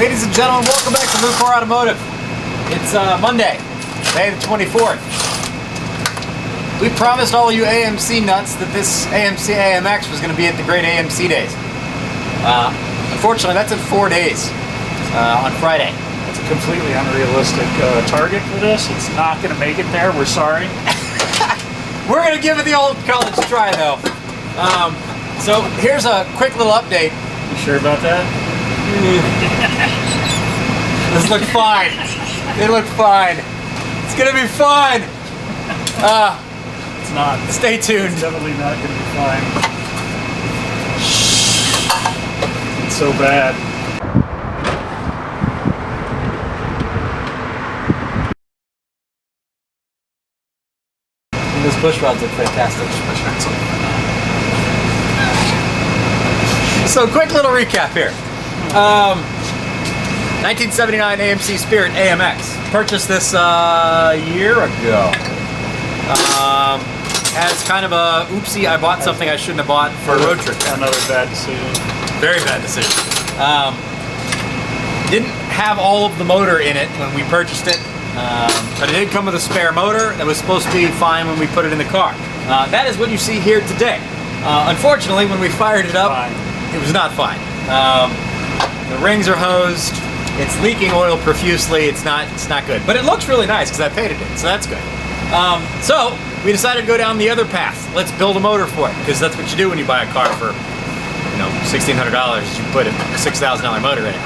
Ladies and gentlemen, welcome back to Lucore Automotive. It's Monday, May the 24th. We promised all you AMC nuts that this AMC AMX was going to be at the Great AMC Days. Unfortunately, that's in 4 days, on Friday. It's a completely unrealistic target for this. It's not going to make it there. We're sorry. We're going to give it the old college try, though. So here's a quick little update. You sure about that? This looked fine. It looked fine. It's gonna be fine. It's not. Stay tuned. It's definitely not gonna be fine. It's so bad. Those push rods look fantastic. So quick little recap here. 1979 AMC Spirit AMX. Purchased this a year ago. As kind of a oopsie, I bought something I shouldn't have bought for a road trip. Another bad decision. Very bad decision. Didn't have all of the motor in it when we purchased it, but it did come with a spare motor that was supposed to be fine when we put it in the car. That is what you see here today. Unfortunately, when we fired it up, it was not fine. The rings are hosed. It's leaking oil profusely. It's not good. But it looks really nice because I painted it, so that's good. So we decided to go down the other path. Let's build a motor for it, because that's what you do when you buy a car for, $1,600. You put a $6,000 motor in it.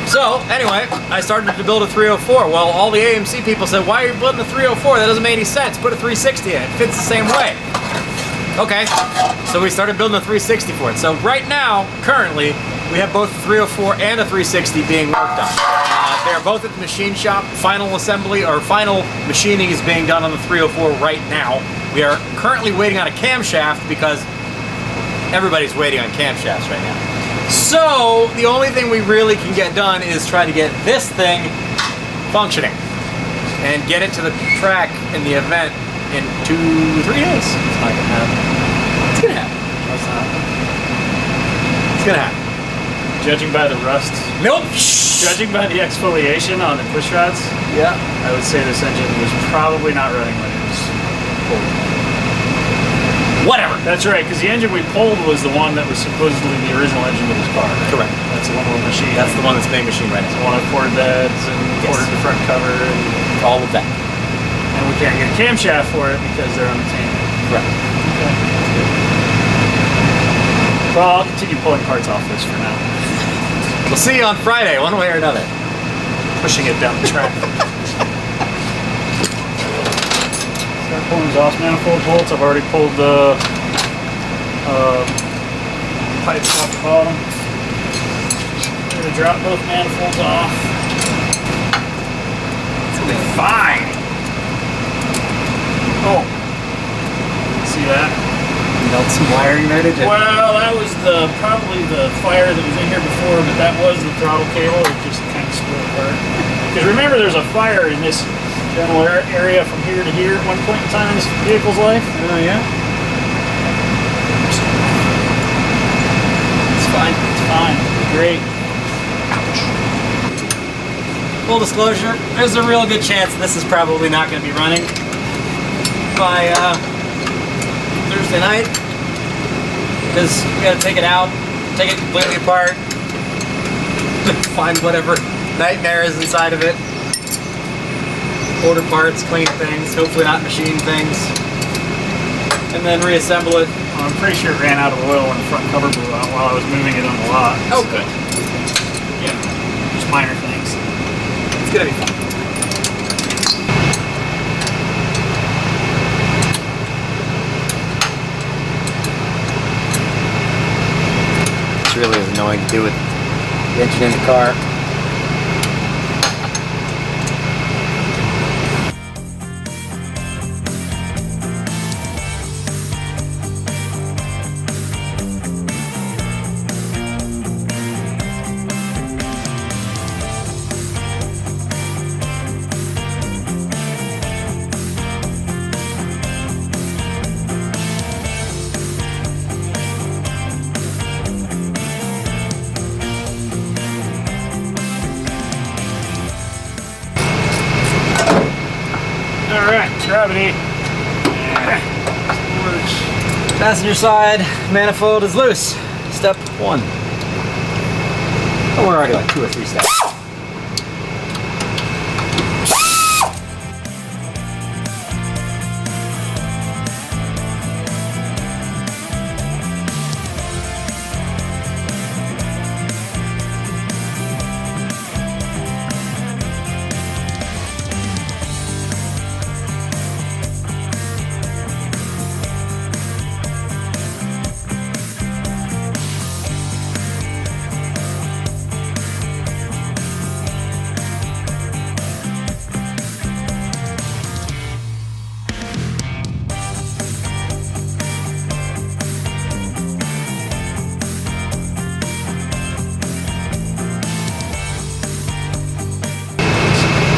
So anyway, I started to build a 304. Well, all the AMC people said, "Why are you building a 304? That doesn't make any sense. Put a 360 in it. It fits the same way." Okay, so we started building a 360 for it. So right now, currently, we have both a 304 and a 360 being worked on. They are both at the machine shop. Final assembly or final machining is being done on the 304 right now. We are currently waiting on a camshaft because everybody's waiting on camshafts right now. So the only thing we really can get done is try to get this thing functioning and get it to the track in the event in 2-3 days. It's not gonna happen. It's gonna happen. That's not. It's gonna happen. Judging by the rust. Nope. Judging by the exfoliation on the push rods. Yeah. I would say this engine was probably not running when it was pulled. Whatever. That's right, because the engine we pulled was the one that was supposedly the original engine of this car. Right? Correct. That's the one with machine. That's the one that's being machined right now. The one with quarter beds and quartered the front cover and all of that. And we can't get a camshaft for it because they're unobtainable. Correct. Okay. Well, I'll continue pulling parts off this for now. We'll see you on Friday, one way or another. Pushing it down the track. Start pulling exhaust manifold bolts. I've already pulled the pipes off the bottom. I'm going to drop both manifolds off. It's going to be fine. Oh, see that? Melt some wiring there, did you? Well, that was probably the fire that was in here before, but that was the throttle cable. It just kind of split apart. Because remember, there's a fire in this general area from here to here at one point in time in this vehicle's life. Oh, yeah? It's fine. It's fine. It's great. Full disclosure, there's a real good chance this is probably not going to be running by Thursday night, because we got to take it out, take it completely apart, find whatever nightmare is inside of it, order parts, clean things, hopefully not machine things, and then reassemble it. Well, I'm pretty sure it ran out of oil when the front cover blew out while I was moving it on the lot. Oh, good. Yeah, just minor things. It's gonna be fun. Really is annoying to do with the engine in the car. Gravity. Passenger side manifold is loose. Step 1. Oh, we're already like 2 or 3 steps.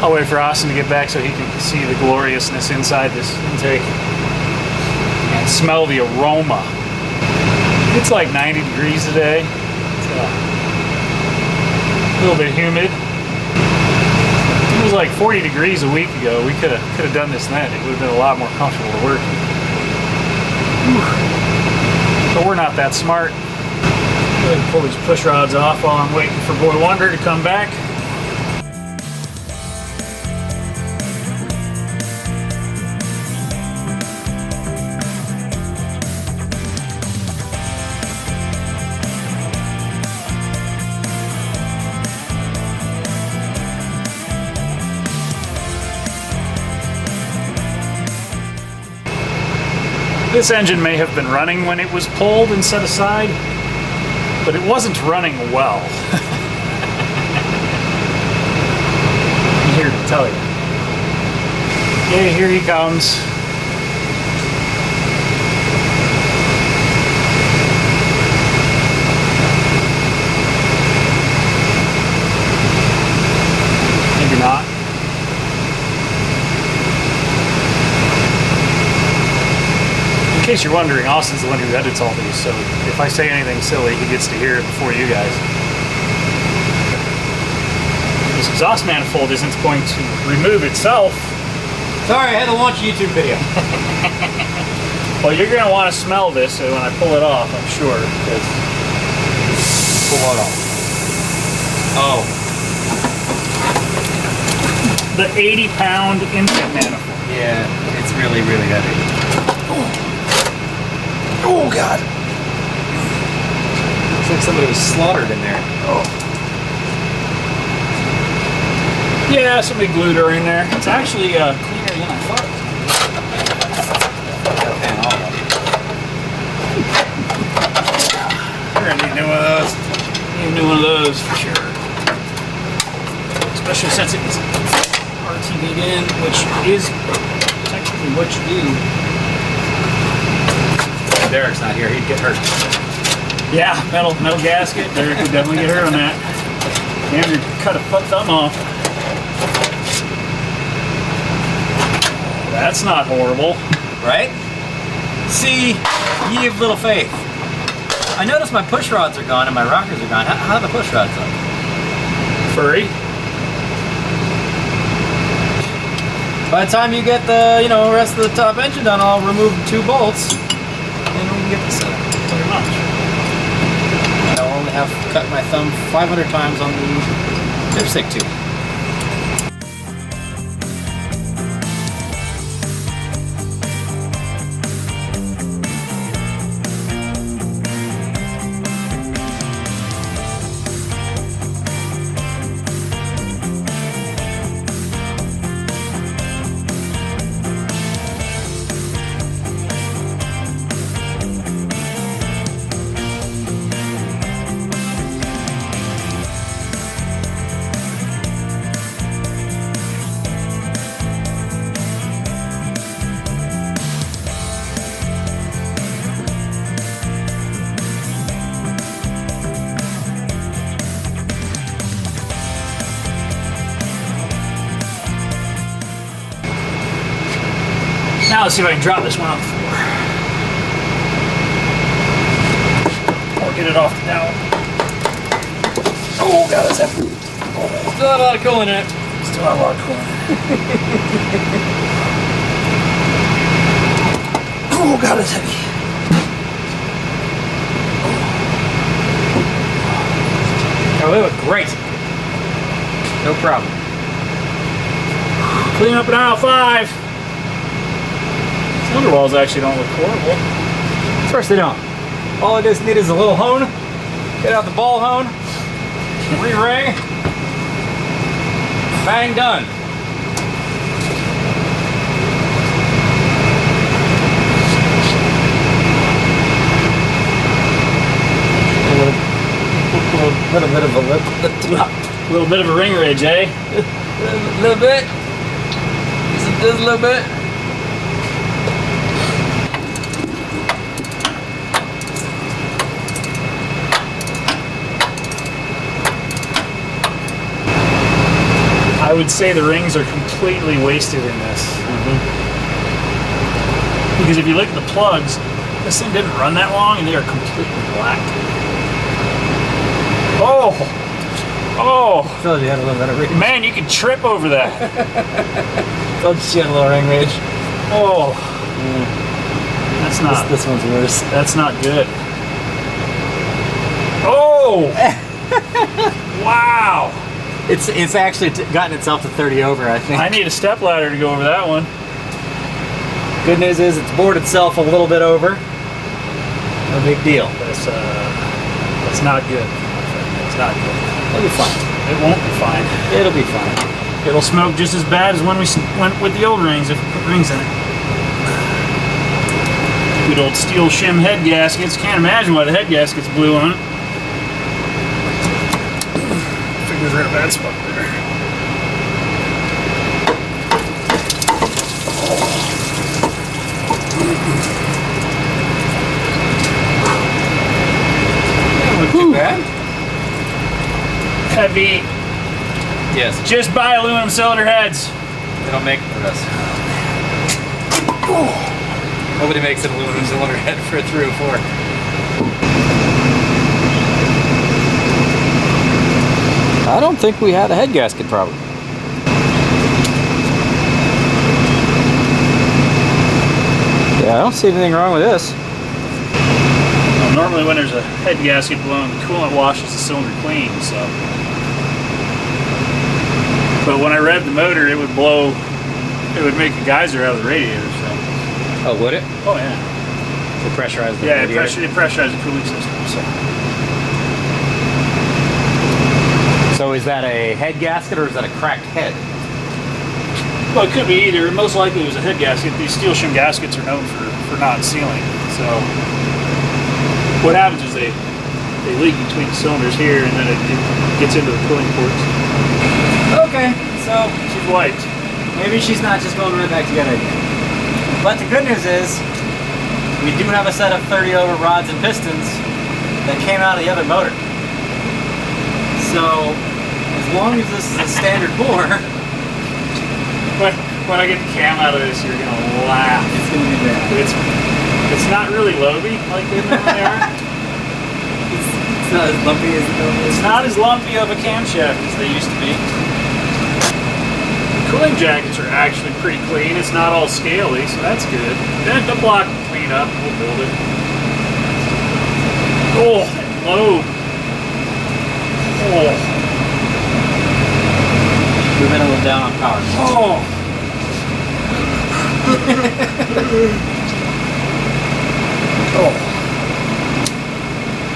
I'll wait for Austin to get back so he can see the gloriousness inside this intake and smell the aroma. It's like 90 degrees today. It's a little bit humid. It was like 40 degrees a week ago. We could have done this then. It would have been a lot more comfortable to work in. But we're not that smart. Go ahead and pull these push rods off while I'm waiting for Boy Wonder to come back. This engine may have been running when it was pulled and set aside, but it wasn't running well. I'm here to tell you. Yeah, here he comes. Maybe not. In case you're wondering, Austin's the one who edits all these, so if I say anything silly, he gets to hear it before you guys. This exhaust manifold isn't going to remove itself. Sorry, I had to launch a YouTube video. Well, you're going to want to smell this when I pull it off, I'm sure. Pull it off. Oh. The 80-pound intake manifold. Yeah, it's really, really heavy. Oh God! Looks like somebody was slaughtered in there. Oh. Yeah, somebody glued her in there. It's actually cleaner than I thought. We're gonna need new one of those. Need a new one of those for sure. Especially since it's RTV'd in, which is technically what you do. Derek's not here, he'd get hurt. Yeah, metal gasket. Derek would definitely get hurt on that. Damn, you cut a thumb off. That's not horrible. Right? See, ye of little faith. I noticed my push rods are gone and my rockers are gone. How are the push rods up? Furry. By the time you get the, rest of the top engine done, I'll remove 2 bolts. And we can get this set up. Pretty much. I'll only have cut my thumb 500 times on the dipstick tube. Now let's see if I can drop this one on the floor. Or get it off the dowel. Oh God, that's heavy. Still have a lot of coolant in it. Still have a lot of coolant in it. Oh God, it's heavy. Oh, they look great. No problem. Clean up in aisle 5. Cylinder walls actually don't look horrible. Of course they don't. All I just need is a little hone. Get out the ball hone. Re-ring. Bang, done. A little bit of a lip at the top. A little bit of a ring ridge, eh? A little bit. Just a little bit. I would say the rings are completely wasted in this. Because if you look at the plugs, this thing didn't run that long and they are completely black. Oh! Oh! I feel like you had a little bit of ring. Man, you could trip over that. Don't you have a little ring ridge? Oh! That's not... This one's worse. That's not good. Oh! Wow! It's actually gotten itself to 30 over, I think. I need a step ladder to go over that one. Good news is it's bored itself a little bit over. No big deal. That's not good. It's not good. It'll be fine. It won't be fine. It'll be fine. It'll smoke just as bad as when we went with the old rings if we put rings in it. Good old steel shim head gaskets. Can't imagine why the head gaskets blew on it. Fingers are in a bad spot there. Not too bad. Heavy. Yes. Just buy aluminum cylinder heads. They don't make it for us. Nobody makes an aluminum cylinder head for a 304. I don't think we had a head gasket problem. Yeah, I don't see anything wrong with this. Well, normally when there's a head gasket blown, the coolant washes the cylinder clean, so. But when I revved the motor, it would blow, it would make a geyser out of the radiator, so. Oh, would it? Oh yeah. To pressurize the Yeah, radiator? it pressurized the cooling system, so. So is that a head gasket or is that a cracked head? Well, it could be either. Most likely it was a head gasket. These steel shim gaskets are known for not sealing. So what happens is they leak between the cylinders here and then it gets into the cooling ports. Okay, so She's wiped. maybe she's not just going right back together again. But the good news is, we do have a set of 30 over rods and pistons that came out of the other motor. So, as long as this is a standard bore, When I get the cam out of this, you're gonna laugh. it's going to be bad. It's not really loby like they normally are. It's not as lumpy as it normally is. It's not as lumpy of a camshaft as they used to be. The cooling jackets are actually pretty clean. It's not all scaly, so that's good. Then the block will clean up. We'll build it. Oh, and load. Oh. We've been a little down on power. Oh. Oh.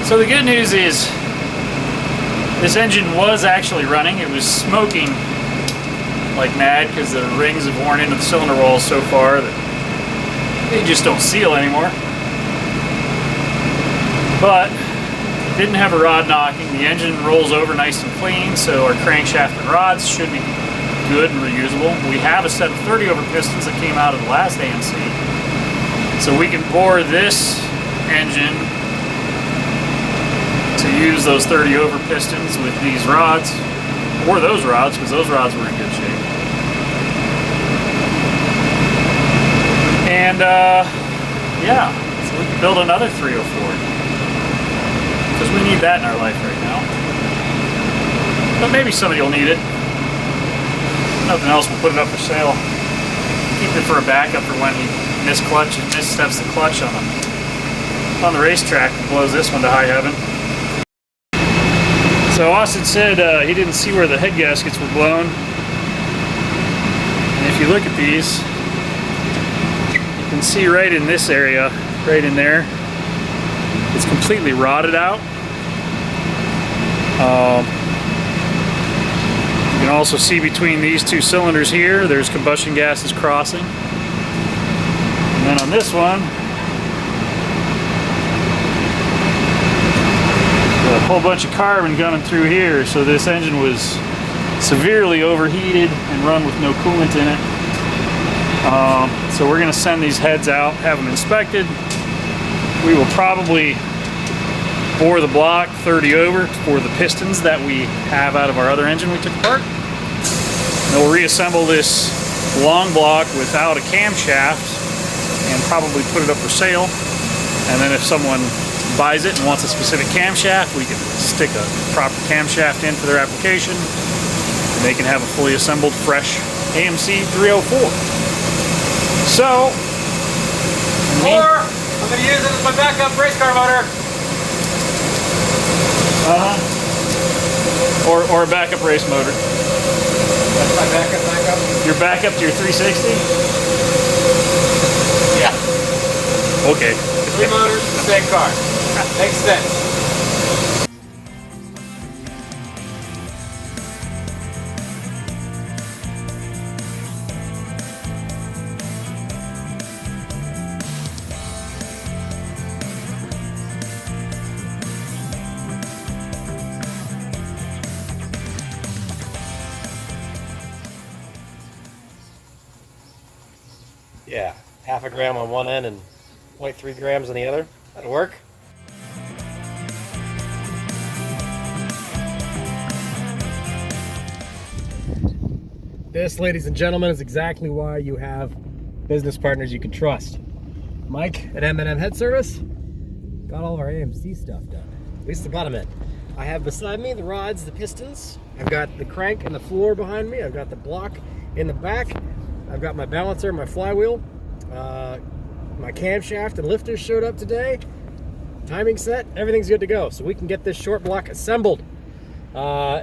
So the good news is this engine was actually running. It was smoking like mad because the rings have worn into the cylinder walls so far that they just don't seal anymore. But it didn't have a rod knocking. The engine rolls over nice and clean, so our crankshaft and rods should be good and reusable. We have a set of 30 over pistons that came out of the last AMC. So we can bore this engine to use those 30 over pistons with these rods, or those rods, because those rods were in good shape. And yeah, so we can build another 304. Because we need that in our life right now. But maybe somebody will need it. Nothing else, we'll put it up for sale. Keep it for a backup for when he and this steps the clutch on the racetrack and blows this one to high heaven. So Austin said he didn't see where the head gaskets were blown. And if you look at these, you can see right in this area, right in there, it's completely rotted out. You can also see between these two cylinders here, there's combustion gases crossing. And then on this one, a whole bunch of carbon gunning through here, so this engine was severely overheated and run with no coolant in it. So we're going to send these heads out, have them inspected. We will probably bore the block 30 over for the pistons that we have out of our other engine we took apart. Then we'll reassemble this long block without a camshaft and probably put it up for sale. And then if someone buys it and wants a specific camshaft, we can stick a proper camshaft in for their application. And they can have a fully assembled, fresh AMC 304. So, Or I'm going to use it as my backup race car motor. Or a backup race motor. That's my backup. Your backup to your 360? Yeah. Okay. 3 motors, the same car. Makes sense. Yeah, half a gram on one end and 0.3 grams on the other. That'll work. This, ladies and gentlemen, is exactly why you have business partners you can trust. Mike at M&M Head Service got all of our AMC stuff done, at least the bottom end. I have beside me the rods, the pistons. I've got the crank and the floor behind me. I've got the block in the back. I've got my balancer, my flywheel. My camshaft and lifters showed up today. Timing set, everything's good to go. So we can get this short block assembled.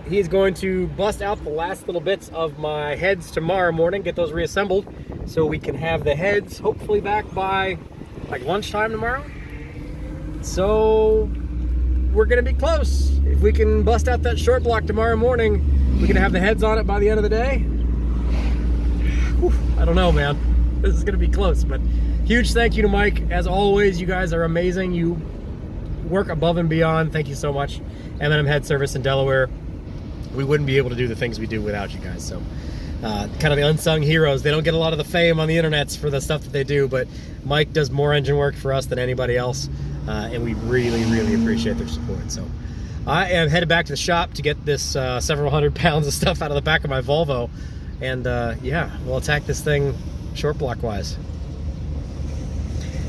He's going to bust out the last little bits of my heads tomorrow morning, get those reassembled, so we can have the heads hopefully back by like lunchtime tomorrow. So we're gonna be close. If we can bust out that short block tomorrow morning, we can have the heads on it by the end of the day. Whew, I don't know, man. This is gonna be close, but huge thank you to Mike. As always, you guys are amazing. You work above and beyond. Thank you so much. M&M Head Service in Delaware. We wouldn't be able to do the things we do without you guys. So kind of the unsung heroes. They don't get a lot of the fame on the internets for the stuff that they do, but Mike does more engine work for us than anybody else. And we really, really appreciate their support. So I am headed back to the shop to get this several hundred pounds of stuff out of the back of my Volvo. And yeah, we'll attack this thing short block wise.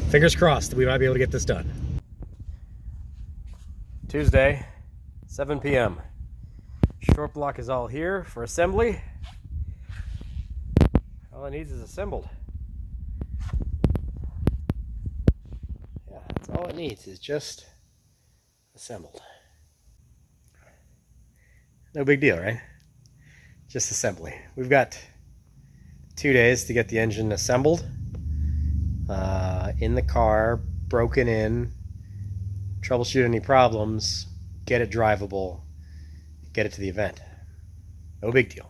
Fingers crossed that we might be able to get this done. Tuesday, 7 p.m. Short block is all here for assembly. All it needs is assembled. Yeah, that's all it needs, is just assembled. No big deal, right? Just assembly. We've got 2 days to get the engine assembled, in the car, broken in, troubleshoot any problems, get it drivable, get it to the event. No big deal.